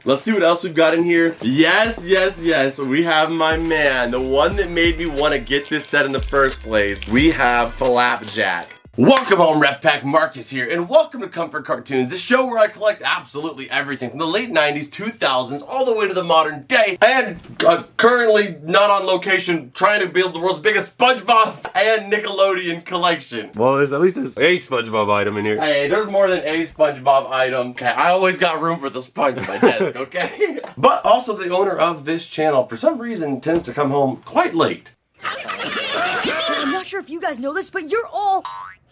Let's see what else we've got in here. Yes, we have my man, the one that made me want to get this set in the first place. We have Flapjack. Welcome home, Rep Pack. Marcus here, and welcome to Comfort Cartoons, the show where I collect absolutely everything from the late 90s, 2000s, all the way to the modern day, and currently not on location, trying to build the world's biggest Spongebob and Nickelodeon collection. Well, there's a Spongebob item in here. Hey, there's more than a Spongebob item. Okay, I always got room for the sponge on my desk, okay? But also the owner of this channel, for some reason, tends to come home quite late. I'm not sure if you guys know this, but you're all...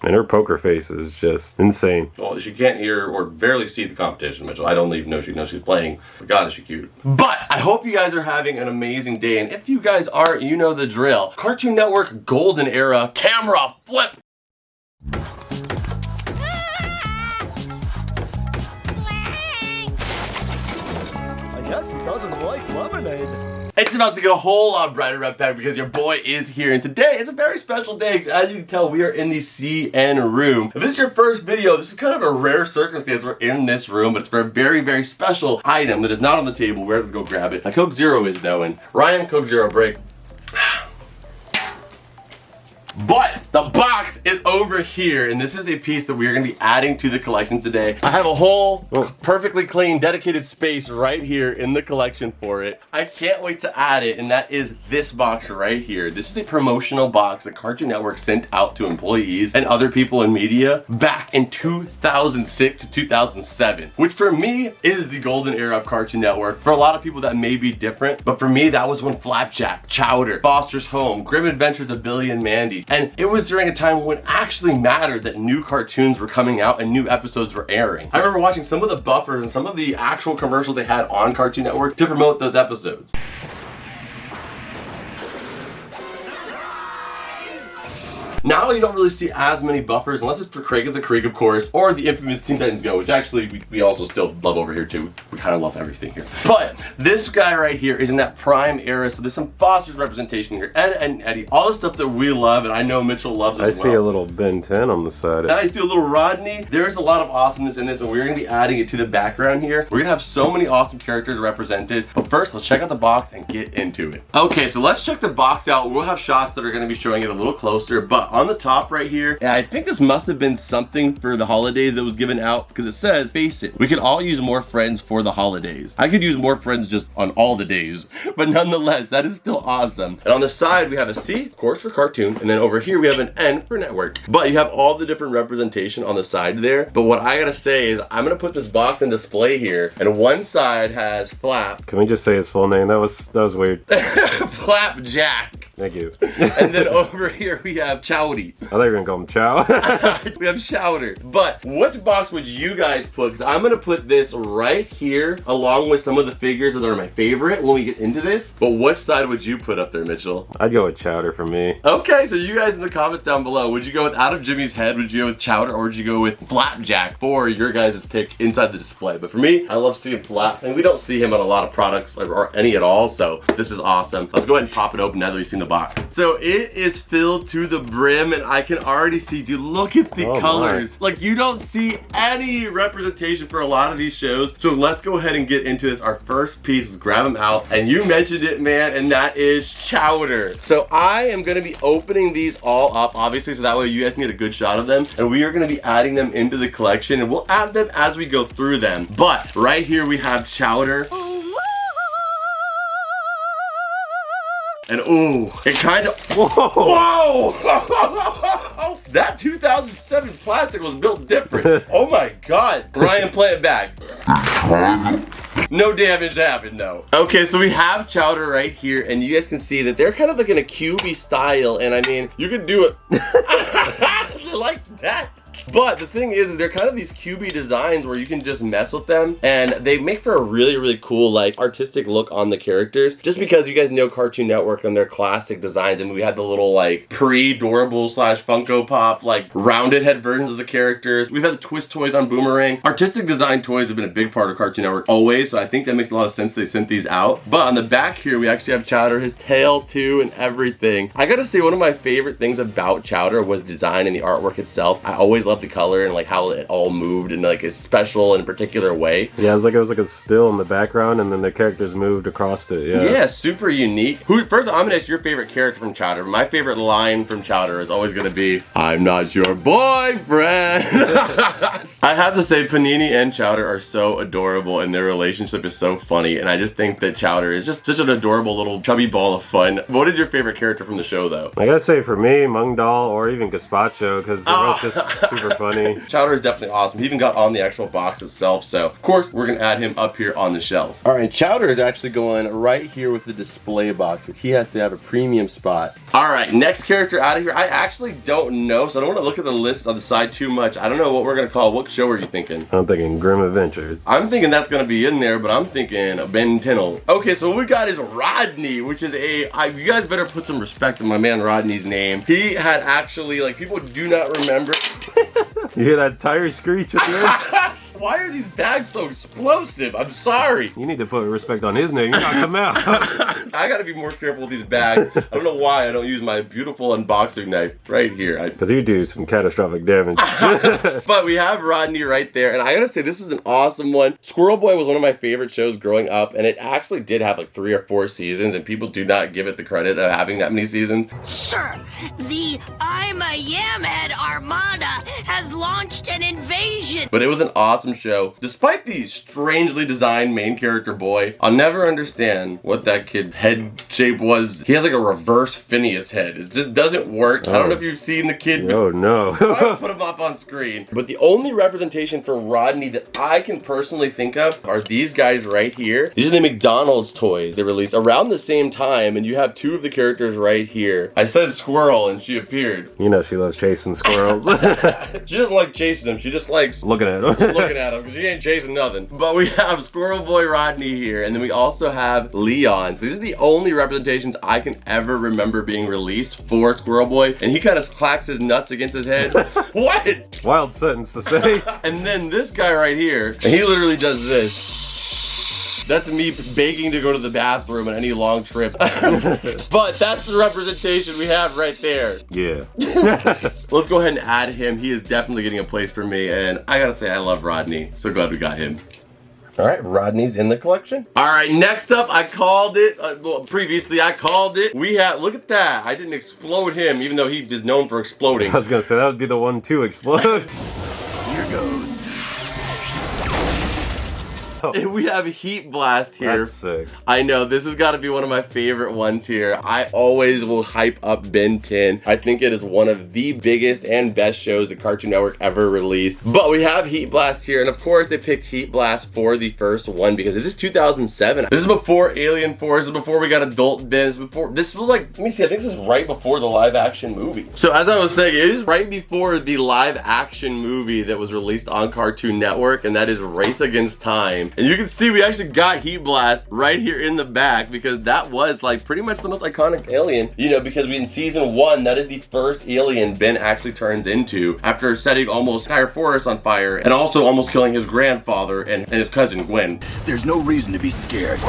And her poker face is just insane. Well, she can't hear or barely see the competition, Mitchell. I don't even know she knows she's playing. But God, is she cute. But I hope you guys are having an amazing day. And if you guys aren't, you know the drill. Cartoon Network Golden Era, camera flip. I guess he doesn't like lemonade. It's about to get a whole lot brighter, Rep Pack, because your boy is here. And today is a very special day, because as you can tell, we are in the CN room. If this is your first video, this is kind of a rare circumstance. We're in this room, but it's for a very, very special item that is not on the table. We have to go grab it. My Coke Zero is, though, and Ryan, Coke Zero break. But the box is over here, and this is a piece that we are going to be adding to the collection today. I have a whole perfectly clean, dedicated space right here in the collection for it. I can't wait to add it, and that is this box right here. This is a promotional box that Cartoon Network sent out to employees and other people in media back in 2006 to 2007, which for me is the golden era of Cartoon Network. For a lot of people that may be different, but for me that was when Flapjack, Chowder, Foster's Home, Grim Adventures of Billy and Mandy, and it was during a time when it actually mattered that new cartoons were coming out and new episodes were airing. I remember watching some of the buffers and some of the actual commercials they had on Cartoon Network to promote those episodes. Now you don't really see as many buffers unless it's for Craig of the Creek, of course, or the infamous Teen Titans Go, which actually we also still love over here too. We kind of love everything here. But this guy right here is in that prime era, so there's some Foster's representation here, Ed and Eddy, all the stuff that we love, and I know Mitchell loves as well. I see a little Ben 10 on the side. I see a little Rodney. There's a lot of awesomeness in this, and we're going to be adding it to the background here. We're going to have so many awesome characters represented, but first let's check out the box and get into it. Okay, so let's check the box out. We'll have shots that are going to be showing it a little closer, but on the top right here, I think this must have been something for the holidays that was given out, because it says, face it, we could all use more friends for the holidays. I could use more friends just on all the days, but nonetheless, that is still awesome. And on the side, we have a C, of course, for cartoon, and then over here, we have an N for network. But you have all the different representation on the side there. But what I gotta say is, I'm gonna put this box in display here, and one side has Flap. Can we just say his full name? That was weird. Flapjack. Thank you. And then over here we have Chowdy. I thought you were gonna call him Chow. We have Chowder. But which box would you guys put? Because I'm gonna put this right here along with some of the figures that are my favorite when we get into this. But which side would you put up there, Mitchell? I'd go with Chowder for me. Okay, so you guys in the comments down below, would you go with Out of Jimmy's Head? Would you go with Chowder? Or would you go with Flapjack for your guys' pick inside the display? But for me, I love seeing Flap, and we don't see him on a lot of products or any at all, so this is awesome. Let's go ahead and pop it open now that we've seen the box. So it is filled to the brim, and I can already see, dude, look at the colors. Like, you don't see any representation for a lot of these shows. So let's go ahead and get into this. Our first piece is grab them out, and you mentioned it, man, and that is Chowder. So I am gonna be opening these all up, obviously, so that way you guys can get a good shot of them, and we are gonna be adding them into the collection, and we'll add them as we go through them. But right here we have Chowder. And ooh, it kind of, whoa! That 2007 plastic was built different. Oh my God. Ryan, play it back. No damage happened though. Okay, so we have Chowder right here, and you guys can see that they're kind of like in a cubey style, and I mean, you can do it. I like that. But the thing is they're kind of these cubey designs where you can just mess with them, and they make for a really, really cool, like, artistic look on the characters. Just because you guys know Cartoon Network and their classic designs, and we had the little, like, pre-Dorable / Funko Pop, like, rounded head versions of the characters. We've had the twist toys on Boomerang. Artistic design toys have been a big part of Cartoon Network always, so I think that makes a lot of sense they sent these out. But on the back here, we actually have Chowder, his tail too, and everything. I gotta say, one of my favorite things about Chowder was design and the artwork itself. I always loved love the color and like how it all moved in like a special and particular way. Yeah, it was like a still in the background, and then the characters moved across it. Yeah, super unique. First, I'm gonna ask your favorite character from Chowder. My favorite line from Chowder is always gonna be, "I'm not your boyfriend." I have to say, Panini and Chowder are so adorable, and their relationship is so funny. And I just think that Chowder is just such an adorable little chubby ball of fun. What is your favorite character from the show, though? I gotta say, for me, Mung Dal or even Gazpacho, because they're both just super funny. Chowder is definitely awesome. He even got on the actual box itself, so of course we're gonna add him up here on the shelf. All right, Chowder is actually going right here with the display box. He has to have a premium spot. All right, next character out of here. I actually don't know, so I don't want to look at the list on the side too much. I don't know what we're gonna call. What show are you thinking? I'm thinking Grim Adventures. I'm thinking that's gonna be in there, but I'm thinking Ben 10. Okay, so what we got is Rodney, which is you guys better put some respect on my man Rodney's name. He had actually, like, people do not remember. You hear that tire screech at the end? Why are these bags so explosive? I'm sorry. You need to put respect on his name. You knocked him out. I gotta be more careful with these bags. I don't know why I don't use my beautiful unboxing knife right here. Because you do some catastrophic damage. But we have Rodney right there, and I gotta say, this is an awesome one. Squirrel Boy was one of my favorite shows growing up, and it actually did have like 3 or 4 seasons, and people do not give it the credit of having that many seasons. Sir, the I'm a Yamhead Armada has launched an invasion. But it was an awesome show. Despite the strangely designed main character boy, I'll never understand what that kid head shape was. He has like a reverse Phineas head. It just doesn't work. I don't know if you've seen the kid. Oh no. I'll put him up on screen. But the only representation for Rodney that I can personally think of are these guys right here. These are the McDonald's toys they released around the same time, and you have 2 of the characters right here. I said squirrel and she appeared. You know she loves chasing squirrels. She doesn't like chasing them. She just likes looking at them. Looking at him, because she ain't chasing nothing. But we have Squirrel Boy Rodney here, and then we also have Leon. So these are the only representations I can ever remember being released for Squirrel Boy, and he kind of clacks his nuts against his head. What? Wild sentence to say. And then this guy right here, and he literally does this. That's me begging to go to the bathroom on any long trip. But that's the representation we have right there. Yeah. Let's go ahead and add him. He is definitely getting a place for me, and I gotta say, I love Rodney. So glad we got him. All right, Rodney's in the collection. All right, next up, I called it. Previously, I called it. We have, look at that. I didn't explode him, even though he is known for exploding. I was gonna say, that would be the one to explode. Here goes. We have Heatblast here. That's sick. I know, this has got to be one of my favorite ones here. I always will hype up Ben 10. I think it is one of the biggest and best shows the Cartoon Network ever released. But we have Heatblast here, and of course they picked Heatblast for the first one because this is 2007. This is before Alien Force. This is before we got Adult Ben. This was like, let me see, I think this is right before the live action movie. So as I was saying, it is right before the live action movie that was released on Cartoon Network, and that is Race Against Time. And you can see we actually got Heatblast right here in the back because that was like pretty much the most iconic alien, you know, because in season 1, that is the first alien Ben actually turns into after setting almost entire forest on fire and also almost killing his grandfather and his cousin Gwen. There's no reason to be scared.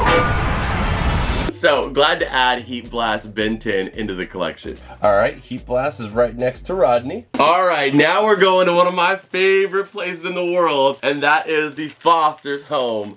So glad to add Heatblast Ben 10 into the collection. All right, Heatblast is right next to Rodney. All right, now we're going to one of my favorite places in the world, and that is the Foster's home.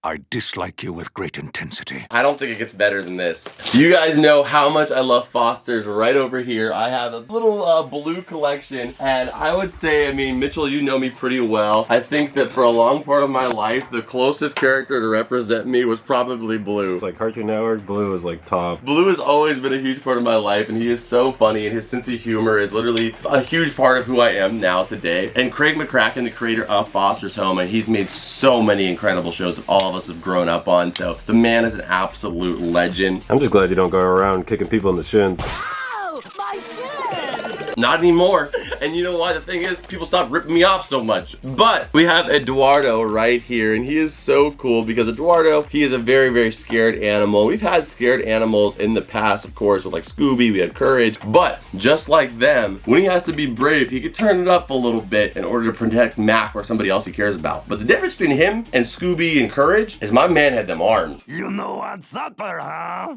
I dislike you with great intensity. I don't think it gets better than this. You guys know how much I love Foster's right over here. I have a little blue collection, and I would say, I mean, Mitchell, you know me pretty well. I think that for a long part of my life, the closest character to represent me was probably Blue. It's like Cartoon Network, Blue is like top. Blue has always been a huge part of my life, and he is so funny, and his sense of humor is literally a huge part of who I am now today. And Craig McCracken, the creator of Foster's Home, and he's made so many incredible shows that all of us have grown up on, so the man is an absolute legend. I'm just glad you don't go around kicking people in the shins. Oh, my shin! Not anymore. And you know why? The thing is, people stop ripping me off so much. But we have Eduardo right here, and he is so cool because Eduardo, he is a very, very scared animal. We've had scared animals in the past, of course, with like Scooby, we had Courage, but just like them, when he has to be brave, he can turn it up a little bit in order to protect Mac or somebody else he cares about. But the difference between him and Scooby and Courage is my man had them arms. You know what's up, huh?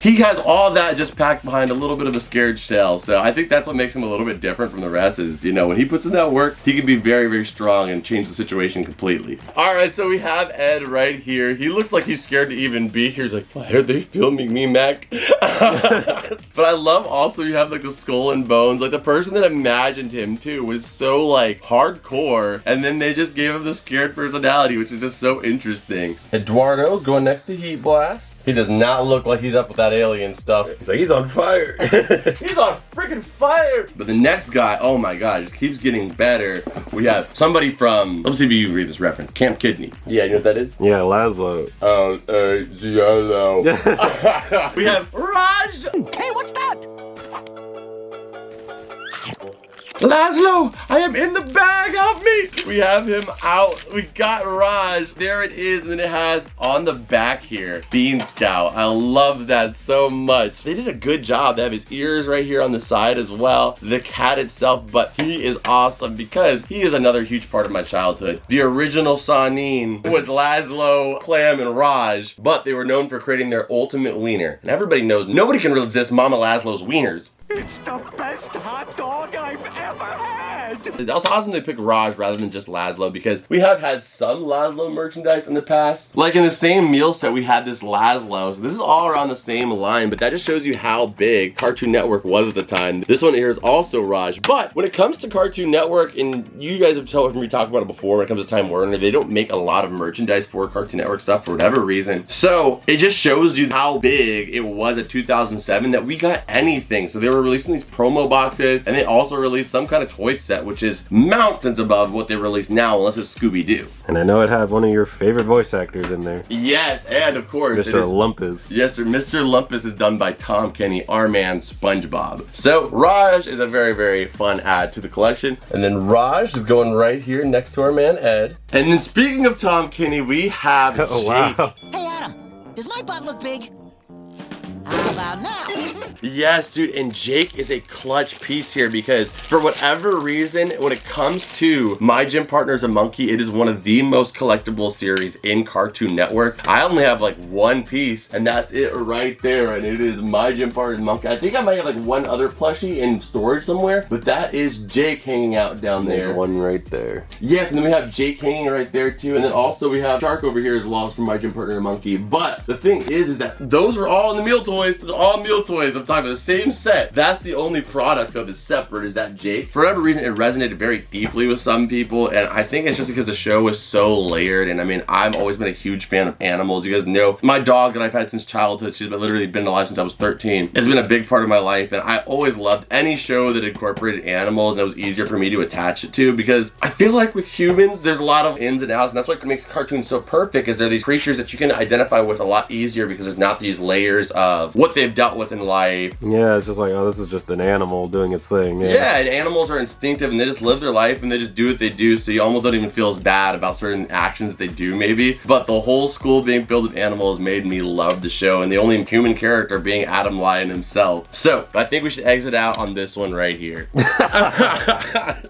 He has all that just packed behind a little bit of a scared shell. So I think that's what makes him a little bit different from the rest is, you know, when he puts in that work, he can be very, very strong and change the situation completely. All right, so we have Ed right here. He looks like he's scared to even be here. He's like, why are they filming me, Mac? But I love also you have like the skull and bones. Like the person that imagined him too was so like hardcore. And then they just gave him the scared personality, which is just so interesting. Eduardo's going next to Heatblast. He does not look like he's up with that alien stuff. He's like, he's on fire. He's on freaking fire. But the next guy, oh my god, just keeps getting better. We have somebody from, let's see if you can read this reference. Camp Kidney. Yeah, you know what that is? Yeah, Lazlo. Ziolo. We have Raj. Hey, what's that? Lazlo, I am in the bag, help me! We have him out. We got Raj. There it is, and then it has on the back here, Bean Scout. I love that so much. They did a good job. They have his ears right here on the side as well. The cat itself, but he is awesome because he is another huge part of my childhood. The original Sanin was Lazlo, Clam, and Raj, but they were known for creating their ultimate wiener. And everybody knows nobody can resist Mama Lazlo's wieners. It's the best hot dog I've ever had! It's also awesome they pick Raj rather than just Lazlo because we have had some Lazlo merchandise in the past. Like in the same meal set, we had this Lazlo. So this is all around the same line, but that just shows you how big Cartoon Network was at the time. This one here is also Raj. But when it comes to Cartoon Network, and you guys have told me talked about it before when it comes to Time Warner, they don't make a lot of merchandise for Cartoon Network stuff for whatever reason. So it just shows you how big it was at 2007 that we got anything. So they were releasing these promo boxes, and they also released some kind of toy set, which is mountains above what they release now, unless it's Scooby-Doo. And I know it had one of your favorite voice actors in there. Yes, and of course, Mr. Lumpus. Yes, sir. Mr. Lumpus is done by Tom Kenny, our man Spongebob. So Raj is a very, very fun add to the collection. And then Raj is going right here next to our man Ed. And then speaking of Tom Kenny, we have Jake. Wow. Hey, Adam, does my butt look big? How about now? Yes, dude, and Jake is a clutch piece here because for whatever reason, when it comes to My Gym Partner's a Monkey, it is one of the most collectible series in Cartoon Network. I only have like one piece, and that's it right there, and it is My Gym Partner's Monkey. I think I might have like one other plushie in storage somewhere, but that is Jake hanging out down there. There's one right there. Yes, and then we have Jake hanging right there too, and then also we have Shark over here as well from My Gym Partner a Monkey. But the thing is that those are all in the meal toys. Those are all meal toys. I'm talking about the same set. That's the only product though that's separate is that Jake. For whatever reason, it resonated very deeply with some people, and I think it's just because the show was so layered. And I mean, I've always been a huge fan of animals. You guys know my dog that I've had since childhood. She's literally been alive since I was 13. It's been a big part of my life, and I always loved any show that incorporated animals and it was easier for me to attach it to because I feel like with humans, there's a lot of ins and outs, and that's what makes cartoons so perfect is they're these creatures that you can identify with a lot easier because there's not these layers of what they've dealt with in life. Yeah, it's just like, oh, this is just an animal doing its thing. Yeah, and animals are instinctive and they just live their life and they just do what they do, so you almost don't even feel as bad about certain actions that they do maybe. But the whole school being filled with animals made me love the show, and the only human character being Adam Lion himself. So I think we should exit out on this one right here.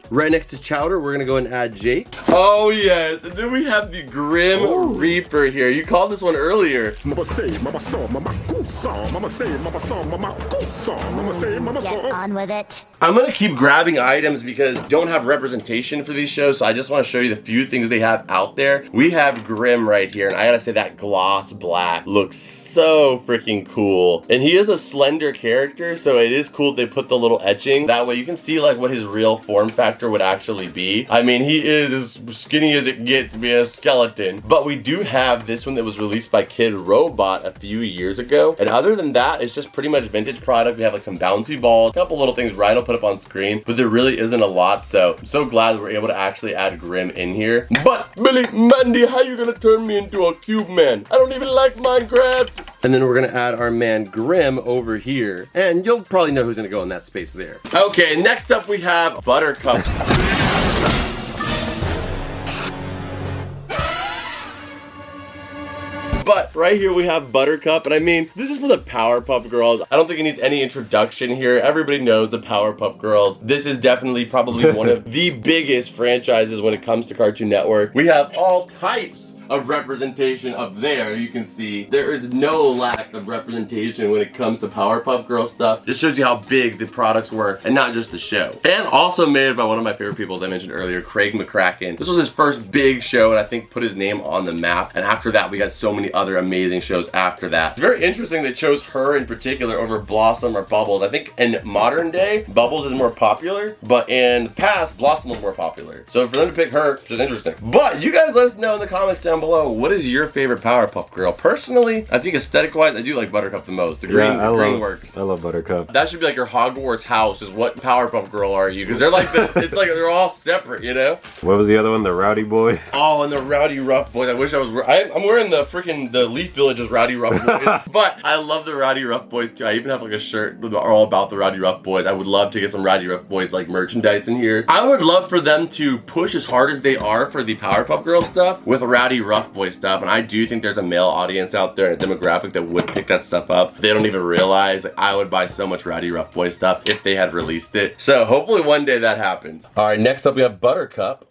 Right next to Chowder, we're gonna go and add Jake. Oh yes, and then we have the Grim Reaper here. You called this one earlier. Mama say, mama saw, mama saw, mama say, mama saw, mama saw, mama say, mama saw. Get on with it. I'm gonna keep grabbing items because I don't have representation for these shows, so I just want to show you the few things they have out there. We have Grim right here, and I gotta say that gloss black looks so freaking cool. And he is a slender character, so it is cool they put the little etching. That way you can see like what his real form factor would actually be. I mean, he is as skinny as it gets being a skeleton. But we do have this one that was released by Kid Robot a few years ago. And other than that, it's just pretty much vintage product. We have like some bouncy balls, a couple little things Ryan will put up on screen, but there really isn't a lot. So I'm so glad we're able to actually add Grim in here. But Billy, Mandy, how you gonna turn me into a cube man? I don't even like Minecraft. And then we're gonna add our man Grim over here. And you'll probably know who's gonna go in that space there. Okay, next up we have Buttercup. But right here we have Buttercup, and I mean, this is for the Powerpuff Girls. I don't think it needs any introduction here. Everybody knows the Powerpuff Girls. This is definitely probably one of the biggest franchises when it comes to Cartoon Network. We have all types of representation up there, you can see there is no lack of representation when it comes to Powerpuff Girls stuff. Just shows you how big the products were and not just the show. And also made by one of my favorite people, as I mentioned earlier, Craig McCracken. This was his first big show and I think put his name on the map. And after that, we got so many other amazing shows after that. It's very interesting they chose her in particular over Blossom or Bubbles. I think in modern day, Bubbles is more popular, but in the past, Blossom was more popular. So for them to pick her, which is interesting. But you guys let us know in the comments down below, what is your favorite Powerpuff Girl? Personally, I think aesthetic-wise, I do like Buttercup the most. The green works. I love Buttercup. That should be like your Hogwarts house is what Powerpuff Girl are you? Because they're like, it's like they're all separate, you know? What was the other one? The Rowdy Boys? Oh, and the Rowdy Rough Boys. I wish I was, I'm wearing the freaking, the Leaf Village's Rowdy Rough Boys. But I love the Rowdy Rough Boys too. I even have like a shirt all about the Rowdy Rough Boys. I would love to get some Rowdy Rough Boys like merchandise in here. I would love for them to push as hard as they are for the Powerpuff Girls stuff with Rowdy Rough Boy stuff. And I do think there's a male audience out there and a demographic that would pick that stuff up. They don't even realize, like, I would buy so much Rowdy Rough Boy stuff if they had released it. So hopefully one day that happens. All right, next up we have Buttercup.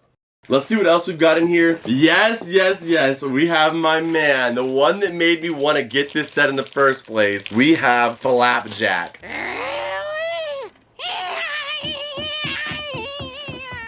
Let's see what else we've got in here. Yes, yes, yes. We have my man, the one that made me want to get this set in the first place. We have Flapjack.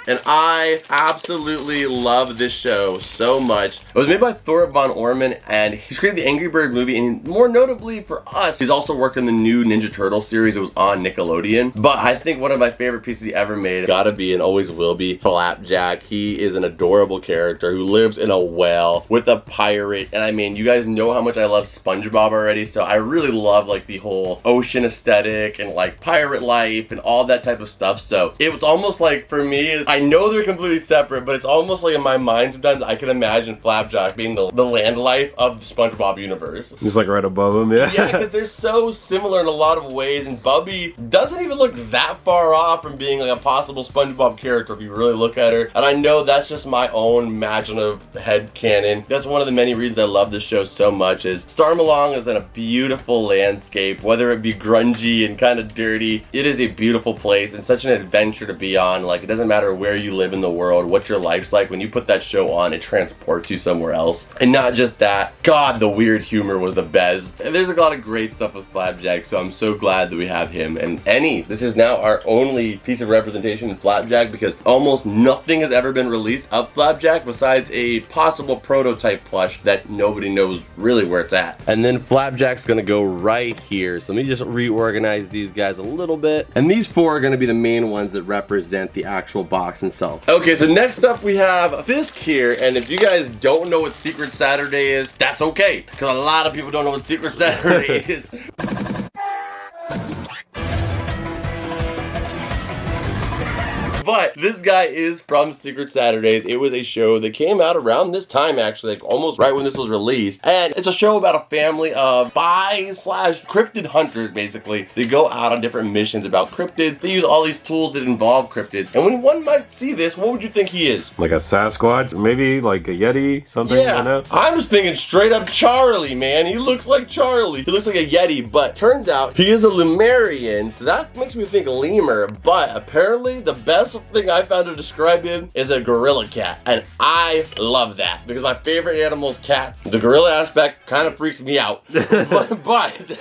And I absolutely love this show so much. It was made by Thor von Orman, and he's created the Angry Bird movie, and more notably for us, he's also worked in the new Ninja Turtle series. It was on Nickelodeon. But I think one of my favorite pieces he ever made gotta be and always will be Flapjack. He is an adorable character who lives in a well with a pirate. And I mean, you guys know how much I love Spongebob already, so I really love like the whole ocean aesthetic and like pirate life and all that type of stuff. So it was almost like, for me, I know they're completely separate, but it's almost like in my mind sometimes I can imagine Flapjack being the land life of the SpongeBob universe. Just like right above him, yeah. Yeah, because they're so similar in a lot of ways, and Bubby doesn't even look that far off from being like a possible SpongeBob character if you really look at her. And I know that's just my own imaginative headcanon. That's one of the many reasons I love this show so much, is Starmalong is in a beautiful landscape, whether it be grungy and kind of dirty. It is a beautiful place and such an adventure to be on. Like, it doesn't matter where you live in the world, what your life's like. When you put that show on, it transports you somewhere else. And not just that, God, the weird humor was the best. And there's a lot of great stuff with Flapjack, so I'm so glad that we have him. And Eddy, this is now our only piece of representation in Flapjack, because almost nothing has ever been released of Flapjack besides a possible prototype plush that nobody knows really where it's at. And then Flapjack's gonna go right here. So let me just reorganize these guys a little bit. And these four are gonna be the main ones that represent the actual box itself. Okay, so next up we have Fisk here, and if you guys don't know what Secret Saturday is, that's okay, because a lot of people don't know what Secret Saturday is. But this guy is from Secret Saturdays. It was a show that came out around this time, actually, like almost right when this was released. And it's a show about a family of spy/cryptid hunters, basically. They go out on different missions about cryptids. They use all these tools that involve cryptids. And when one might see this, what would you think he is? Like a Sasquatch? Maybe like a Yeti? Something? Yeah, I know. I'm just thinking straight up Charlie, man. He looks like Charlie. He looks like a Yeti, but turns out he is a Lemurian, so that makes me think lemur. But apparently the best thing I found to describe him is a gorilla cat, and I love that because my favorite animal is cats. The gorilla aspect kind of freaks me out, but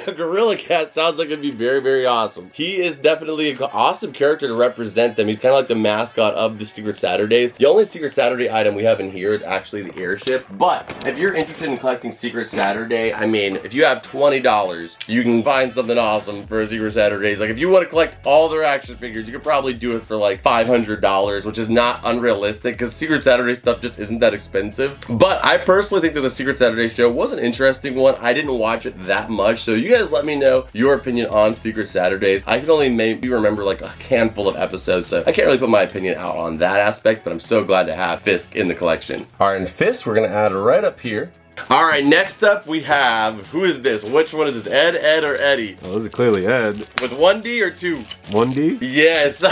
the gorilla cat sounds like it'd be very, very awesome. He is definitely an awesome character to represent them. He's kind of like the mascot of the Secret Saturdays. The only Secret Saturday item we have in here is actually the airship, but if you're interested in collecting Secret Saturday, I mean, if you have $20, you can find something awesome for a Secret Saturdays. Like, if you want to collect all their action figures, you could probably do it for like $500, which is not unrealistic because Secret Saturday stuff just isn't that expensive. But I personally think that the Secret Saturday show was an interesting one. I didn't watch it that much, so you guys let me know your opinion on Secret Saturdays. I can only maybe remember like a handful of episodes, so I can't really put my opinion out on that aspect, but I'm so glad to have Fisk in the collection. All right, and Fisk we're gonna add right up here. All right, next up we have, who is this? Which one is this? Ed, or Eddy? Oh, this is clearly Ed. With 1D or 2? 1D? Yes.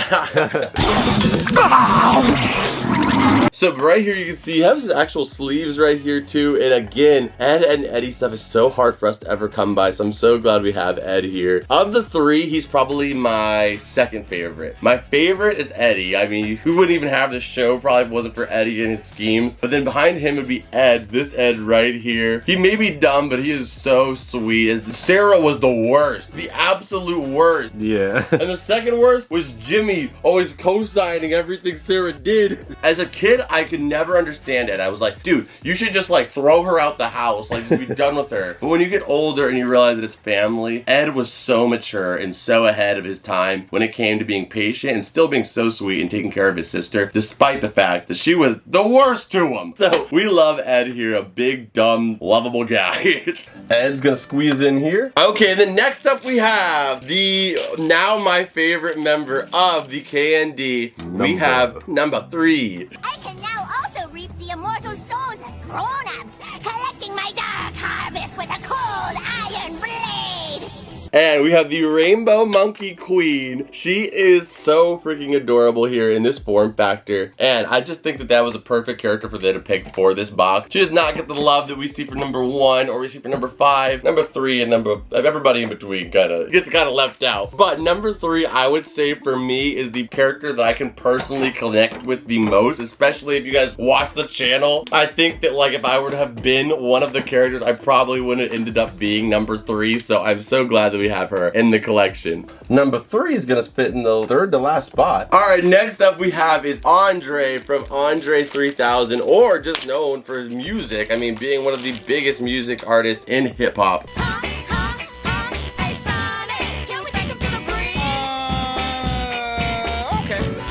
So right here you can see he has his actual sleeves right here too. And again, Ed and Eddy stuff is so hard for us to ever come by. So I'm so glad we have Ed here. Of the three, he's probably my second favorite. My favorite is Eddy. I mean, who wouldn't even have this show probably if it wasn't for Eddy and his schemes. But then behind him would be Ed, this Ed right here. He may be dumb, but he is so sweet. And Sarah was the worst, the absolute worst. Yeah. And the second worst was Jimmy, always co-signing everything Sarah did. As a kid, I could never understand it. I was like, dude, you should just like throw her out the house, like just be done with her. But when you get older and you realize that it's family, Ed was so mature and so ahead of his time when it came to being patient and still being so sweet and taking care of his sister, despite the fact that she was the worst to him. So we love Ed here, a big, dumb, lovable guy. Ed's gonna squeeze in here. Okay, then next up we have the now my favorite member of the KND. We have number 3. I can now also reap the immortal souls of grown-ups, collecting my dark harvest with a cold iron blade. And we have the Rainbow Monkey Queen. She is so freaking adorable here in this form factor. And I just think that that was the perfect character for them to pick for this box. She does not get the love that we see for number 1 or we see for number 5, number 3, and everybody in between gets kind of left out. But number 3, I would say for me is the character that I can personally connect with the most, especially if you guys watch the channel. I think that like if I were to have been one of the characters, I probably wouldn't have ended up being number 3. So I'm so glad that we have her in the collection. Number 3 is gonna fit in the third to last spot. All right, next up we have is Andre from Andre 3000, or just known for his music. I mean, being one of the biggest music artists in hip hop.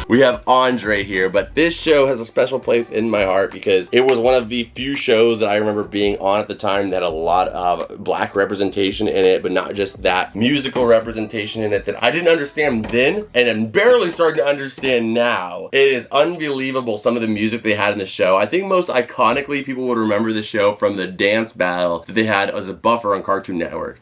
We have Andre here, but this show has a special place in my heart because it was one of the few shows that I remember being on at the time that had a lot of black representation in it, but not just that, musical representation in it that I didn't understand then and I'm barely starting to understand now. It is unbelievable some of the music they had in the show. I think most iconically people would remember the show from the dance battle that they had as a buffer on Cartoon Network.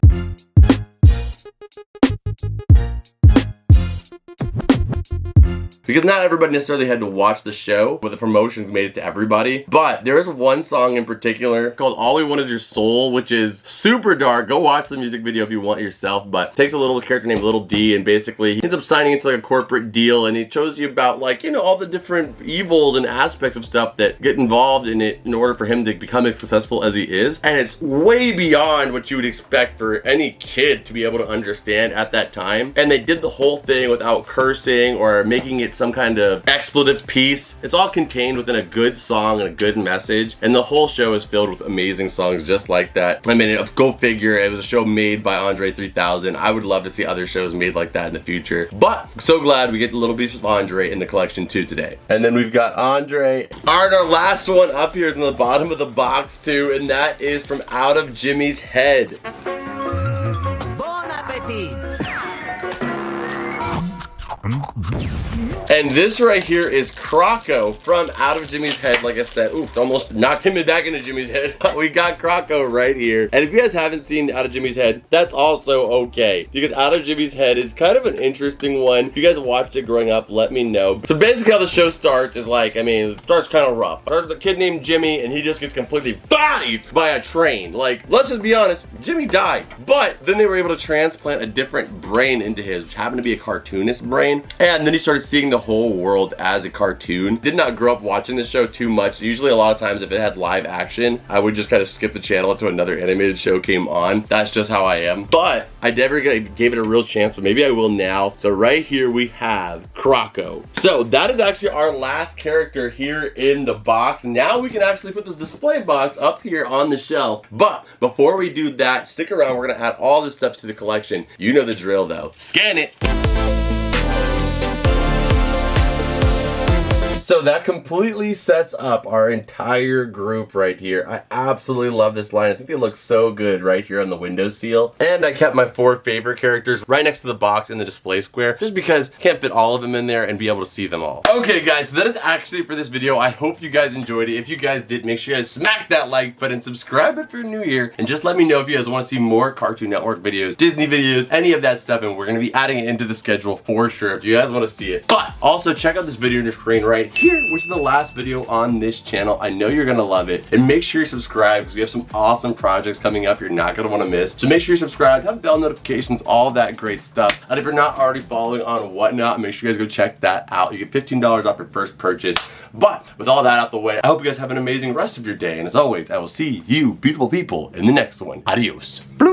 Because not everybody necessarily had to watch the show, but the promotions made it to everybody. But there is one song in particular called All We Want Is Your Soul, which is super dark. Go watch the music video if you want yourself, but it takes a little character named Little D, and basically he ends up signing into like a corporate deal, and he shows you about like, you know, all the different evils and aspects of stuff that get involved in it in order for him to become as successful as he is. And it's way beyond what you would expect for any kid to be able to understand at that time. And they did the whole thing without cursing or making it some kind of expletive piece. It's all contained within a good song and a good message, and the whole show is filled with amazing songs just like that. I mean, go figure, it was a show made by Andre 3000. I would love to see other shows made like that in the future, but so glad we get the little piece of Andre in the collection too today. And then we've got Andre. All right, our last one up here is in the bottom of the box too, and that is from Out of Jimmy's Head. Bon appetit! And this right here is Croco from Out of Jimmy's Head. Like I said, oof, almost knocked him back into Jimmy's head. We got Croco right here. And if you guys haven't seen Out of Jimmy's Head, that's also okay, because Out of Jimmy's Head is kind of an interesting one. If you guys watched it growing up, let me know. So basically how the show starts is like, I mean, it starts kind of rough. There's a kid named Jimmy, and he just gets completely bodied by a train. Like, let's just be honest, Jimmy died. But then they were able to transplant a different brain into his, which happened to be a cartoonist brain. And then he started seeing the whole world as a cartoon. Did not grow up watching this show too much. Usually a lot of times if it had live action, I would just kind of skip the channel until another animated show came on. That's just how I am. But I never gave it a real chance, but maybe I will now. So right here we have Croco. So that is actually our last character here in the box. Now we can actually put this display box up here on the shelf. But before we do that, stick around. We're gonna add all this stuff to the collection. You know the drill though. Scan it. So that completely sets up our entire group right here. I absolutely love this line. I think they look so good right here on the window seal. And I kept my 4 favorite characters right next to the box in the display square, just because I can't fit all of them in there and be able to see them all. Okay guys, so that is actually for this video. I hope you guys enjoyed it. If you guys did, make sure you guys smack that like button, subscribe if you're new here, and just let me know if you guys want to see more Cartoon Network videos, Disney videos, any of that stuff, and we're going to be adding it into the schedule for sure if you guys want to see it. But also check out this video on your screen right here, which is the last video on this channel. I know you're gonna love it. And make sure you subscribe because we have some awesome projects coming up you're not gonna wanna miss. So make sure you subscribe, have bell notifications, all that great stuff. And if you're not already following on Whatnot, make sure you guys go check that out. You get $15 off your first purchase. But with all that out the way, I hope you guys have an amazing rest of your day. And as always, I will see you beautiful people in the next one. Adios. Bloop.